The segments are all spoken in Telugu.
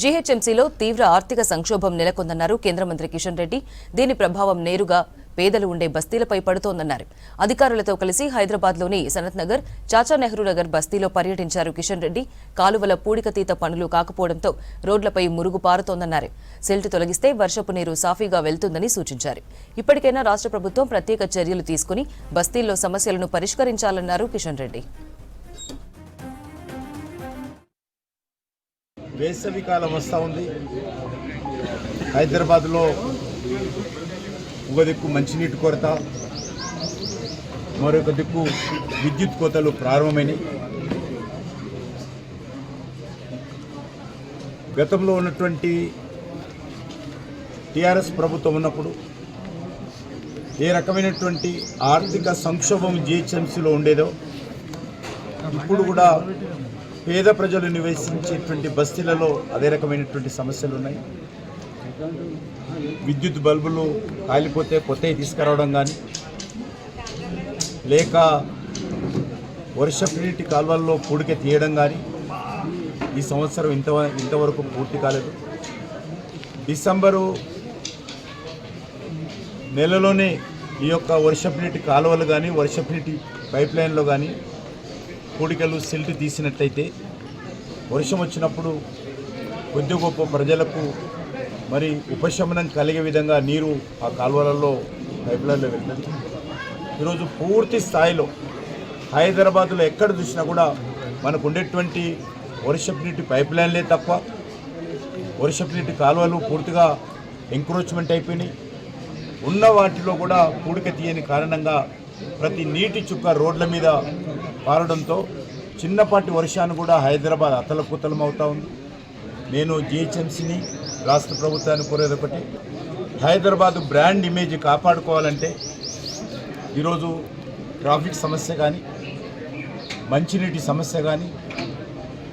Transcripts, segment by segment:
జీహెచ్ఎంసీలో తీవ్ర ఆర్థిక సంక్షోభం నెలకొందన్నారు కేంద్ర మంత్రి కిషన్ రెడ్డి. దీని ప్రభావం నేరుగా పేదలు ఉండే బస్తీలపై పడుతోందన్నారు. అధికారులతో కలిసి హైదరాబాద్లోని సనత్ నగర్, చాచా నెహ్రూ నగర్ బస్తీలో పర్యటించారు కిషన్ రెడ్డి. కాలువల పూడికతీత పనులు కాకపోవడంతో రోడ్లపై మురుగు పారుతోందన్నారు. సిల్ట్ తొలగిస్తే వర్షపు నీరు సాఫీగా వెళ్తుందని సూచించారు. ఇప్పటికైనా రాష్ట్ర ప్రభుత్వం ప్రత్యేక చర్యలు తీసుకుని బస్తీల్లో సమస్యలను పరిష్కరించాలన్నారు కిషన్ రెడ్డి. వేసవి కాలం వస్తూ ఉంది. హైదరాబాద్లో ఒక దిక్కు మంచినీటి కొరత, మరొక దిక్కు విద్యుత్ కోతలు ప్రారంభమైనాయి. గతంలో ఉన్నటువంటి టీఆర్ఎస్ ప్రభుత్వం ఉన్నప్పుడు ఏ రకమైనటువంటి ఆర్థిక సంక్షోభం జీహెచ్ఎంసీలో ఉండేదో ఇప్పుడు కూడా పేద ప్రజలు నివసించేటువంటి బస్తీలలో అదే రకమైనటువంటి సమస్యలు ఉన్నాయి. విద్యుత్ బల్బులు కాలిపోతే కొత్తవి తీసుకురావడం కానీ, లేక వర్షపు నీటి కాలువల్లో పూడిక తీయడం కానీ ఈ సంవత్సరం ఇంతవరకు పూర్తి కాలేదు. డిసెంబరు నెలలోనే ఈ యొక్క వర్షపు నీటి కాలువలు కానీ, వర్షపు నీటి పైప్ లైన్లో కానీ పూడికలు సిల్ట్ తీసినట్లయితే వర్షం వచ్చినప్పుడు కొద్ది గొప్ప ప్రజలకు మరి ఉపశమనం కలిగే విధంగా నీరు ఆ కాలువలలో పైప్ లైన్లో వెళ్తుంది. ఈరోజు పూర్తి స్థాయిలో హైదరాబాద్లో ఎక్కడ చూసినా కూడా మనకు ఉండేటువంటి వర్షపు నీటి పైప్ లైన్లే తప్ప వర్షపు నీటి కాలువలు పూర్తిగా ఎంక్రోచ్మెంట్ అయిపోయినాయి. ఉన్న వాటిలో కూడా పూడిక తీయని కారణంగా ప్రతి నీటి చుక్క రోడ్ల మీద పారడంతో చిన్నపాటి వర్షాన్ని కూడా హైదరాబాద్ అతలకుతలం అవుతూ ఉంది. నేను జీహెచ్ఎంసీని, రాష్ట్ర ప్రభుత్వాన్ని కోరేది ఒకటి, హైదరాబాద్ బ్రాండ్ ఇమేజ్ కాపాడుకోవాలంటే ఈరోజు ట్రాఫిక్ సమస్య కానీ, మంచినీటి సమస్య కానీ,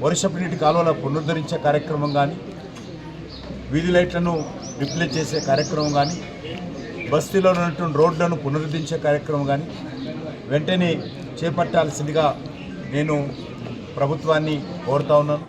వర్షపు నీటి కాలువల పునరుద్ధరించే కార్యక్రమం కానీ, వీధి లైట్లను రిప్లేస్ చేసే కార్యక్రమం కానీ, బస్తీలో ఉన్నటువంటి రోడ్లను పునరుద్ధరించే కార్యక్రమం కానీ వెంటనే చేపట్టాల్సిందిగా నేను ప్రభుత్వాన్ని కోరుతా ఉన్నాను.